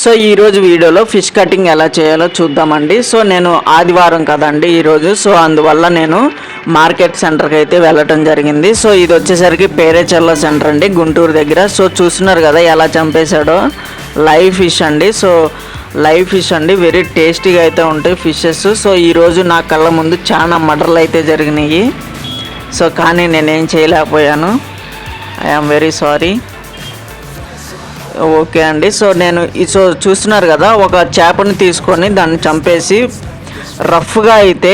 So ఈరోజు వీడియోలో fish cutting ఎలా చేయాలో చూద్దామండి. సో నేను ఆదివారం కదండి ఈరోజు, సో అందువల్ల నేను మార్కెట్ సెంటర్కి అయితే వెళ్ళటం జరిగింది. సో ఇది వచ్చేసరికి పేరేచర్ల సెంటర్ అండి, గుంటూరు దగ్గర. సో చూస్తున్నారు కదా ఎలా చంపేశాడో, లైవ్ ఫిష్ అండి. సో లైవ్ ఫిష్ అండి, వెరీ టేస్టీగా అయితే ఉంటాయి ఫిషెస్. సో ఈరోజు నా కళ్ళ ముందు చాలా మర్డర్లు అయితే జరిగినాయి. సో కానీ నేనేం చేయలేకపోయాను, ఐఎమ్ వెరీ సారీ. ఓకే అండి. సో నేను సో చూస్తున్నారు కదా, ఒక చేపని తీసుకొని దాన్ని చంపేసి రఫ్గా అయితే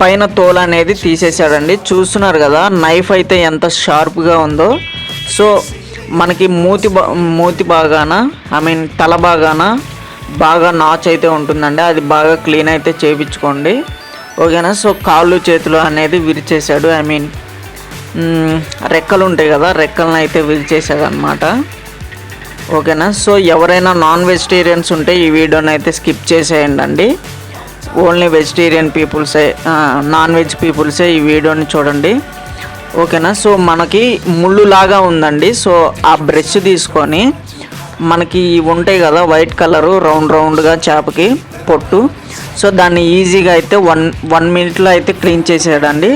పైన తోలు అనేది తీసేసాడండి. చూస్తున్నారు కదా నైఫ్ అయితే ఎంత షార్ప్గా ఉందో. సో మనకి మూతి బాగాన, తల బాగాన బాగా నాచ్ అయితే ఉంటుందండి, అది బాగా క్లీన్ అయితే చేయించుకోండి, ఓకేనా. సో కాళ్ళు చేతులు అనేది విరిచేసాడు, రెక్కలు ఉంటాయి కదా, రెక్కలను అయితే విరిచేసాడు అనమాట, ఓకేనా. సో ఎవరైనా నాన్ వెజిటేరియన్స్ ఉంటే ఈ వీడియోని అయితే స్కిప్ చేసేయండి అండి. ఓన్లీ వెజిటేరియన్ పీపుల్సే, నాన్ వెజ్ పీపుల్సే ఈ వీడియోని చూడండి, ఓకేనా. సో మనకి ముళ్ళులాగా ఉందండి. సో ఆ బ్రష్ తీసుకొని మనకి ఉంటాయి కదా వైట్ కలరు రౌండ్గా చేపకి పొట్టు, సో దాన్ని ఈజీగా అయితే వన్ మినిట్లో అయితే క్లీన్ చేసేయడండి.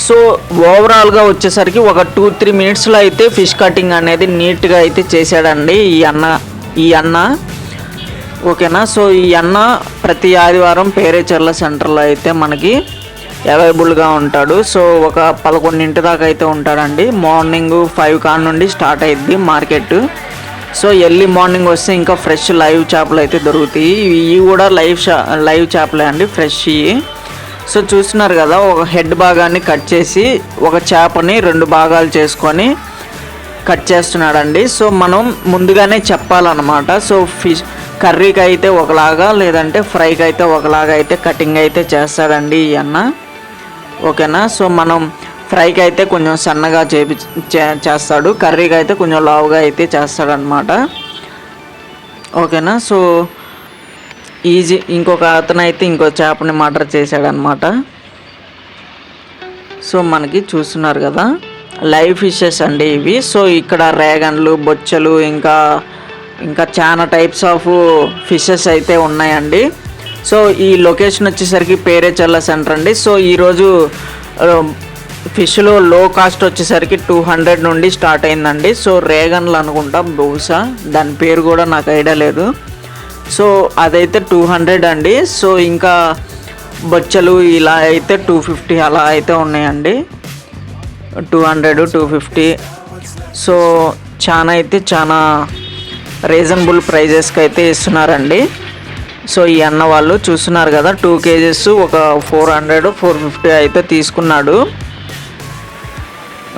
సో ఓవరాల్గా వచ్చేసరికి ఒక 2-3 మినిట్స్లో అయితే ఫిష్ కటింగ్ అనేది నీట్గా అయితే చేశాడండి ఈ అన్న, ఓకేనా. సో ఈ అన్న ప్రతి ఆదివారం పేరేచర్ల సెంటర్లో అయితే మనకి అవైలబుల్గా ఉంటాడు. సో ఒక 11 దాకా అయితే ఉంటాడండి. మార్నింగ్ 5 కాడ నుండి స్టార్ట్ అయ్యిద్ది మార్కెట్. సో ఎర్లీ మార్నింగ్ వస్తే ఇంకా ఫ్రెష్ లైవ్ చేపలు అయితే దొరుకుతాయి. ఇవి కూడా లైవ్ చేపలే అండి, ఫ్రెష్ ఇవి. సో చూస్తున్నారు కదా, ఒక హెడ్ భాగాన్ని కట్ చేసి ఒక చేపని 2 భాగాలు చేసుకొని కట్ చేస్తున్నాడండి. సో మనం ముందుగానే చెప్పాలన్నమాట. సో ఫిష్ కర్రీకి అయితే ఒకలాగా, లేదంటే ఫ్రైకి అయితే ఒకలాగా అయితే కటింగ్ అయితే చేస్తాడండి ఈ అన్న, ఓకేనా. సో మనం ఫ్రైకి అయితే కొంచెం సన్నగా చేస్తాడు, కర్రీకి అయితే కొంచెం లావుగా అయితే చేస్తాడనమాట, ఓకేనా. So easy. ఇంకొక అతను అయితే ఇంకో చేపని మర్డర్ చేశాడనమాట. సో మనకి చూస్తున్నారు కదా లైవ్ ఫిషెస్ అండి ఇవి. సో ఇక్కడ రేగన్లు, బొచ్చలు, ఇంకా చాలా టైప్స్ ఆఫ్ ఫిషెస్ అయితే ఉన్నాయండి. సో ఈ లొకేషన్ వచ్చేసరికి పేరేచర్ల సెంటర్ అండి. సో ఈరోజు ఫిష్లో లో కాస్ట్ వచ్చేసరికి 200 నుండి స్టార్ట్ అయిందండి. సో రేగన్లు అనుకుంటా బహుశా, దాని పేరు కూడా నాకు ఐడియా లేదు. సో అదైతే 200 అండి. సో ఇంకా బొచ్చలు ఇలా అయితే 250 అలా అయితే ఉన్నాయండి, 200, 250. సో చాలా రీజనబుల్ ప్రైజెస్కి అయితే ఇస్తున్నారండి. సో ఈ అన్న వాళ్ళు చూస్తున్నారు కదా 2 kgs ఒక 400, 450 అయితే తీసుకున్నాడు,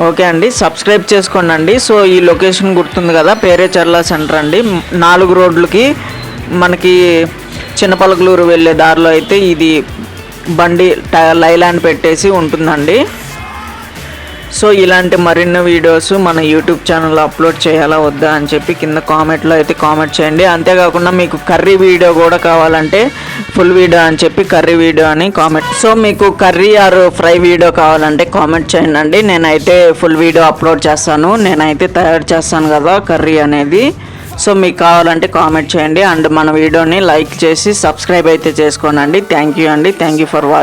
ఓకే అండి. సబ్స్క్రైబ్ చేసుకోండి. సో ఈ లొకేషన్ గుర్తుంది కదా, పేరేచర్ల సెంటర్ అండి. 4 రోడ్లకి మనకి చిన్నపలకలూరు వెళ్ళే దారిలో అయితే ఇది బండి లైలాండ్ పెట్టేసి ఉంటుందండి. సో ఇలాంటి మరిన్ని వీడియోస్ మన యూట్యూబ్ ఛానల్లో అప్లోడ్ చేయాలా వద్దా అని చెప్పి కింద కామెంట్లో అయితే కామెంట్ చేయండి. అంతేకాకుండా మీకు కర్రీ వీడియో కూడా కావాలంటే ఫుల్ వీడియో అని చెప్పి కర్రీ వీడియో అని కామెంట్. సో మీకు కర్రీ ఆర్ ఫ్రై వీడియో కావాలంటే కామెంట్ చేయండి. నేనైతే ఫుల్ వీడియో అప్లోడ్ చేస్తాను, నేనైతే తయారు చేస్తాను కదా కర్రీ అనేది. సో మీకు కావాలంటే కామెంట్ చేయండి అండ్ మన వీడియోని లైక్ చేసి సబ్స్క్రైబ్ అయితే చేసుకోనండి. థ్యాంక్ యూ అండి, థ్యాంక్ యూ ఫర్ వాచింగ్.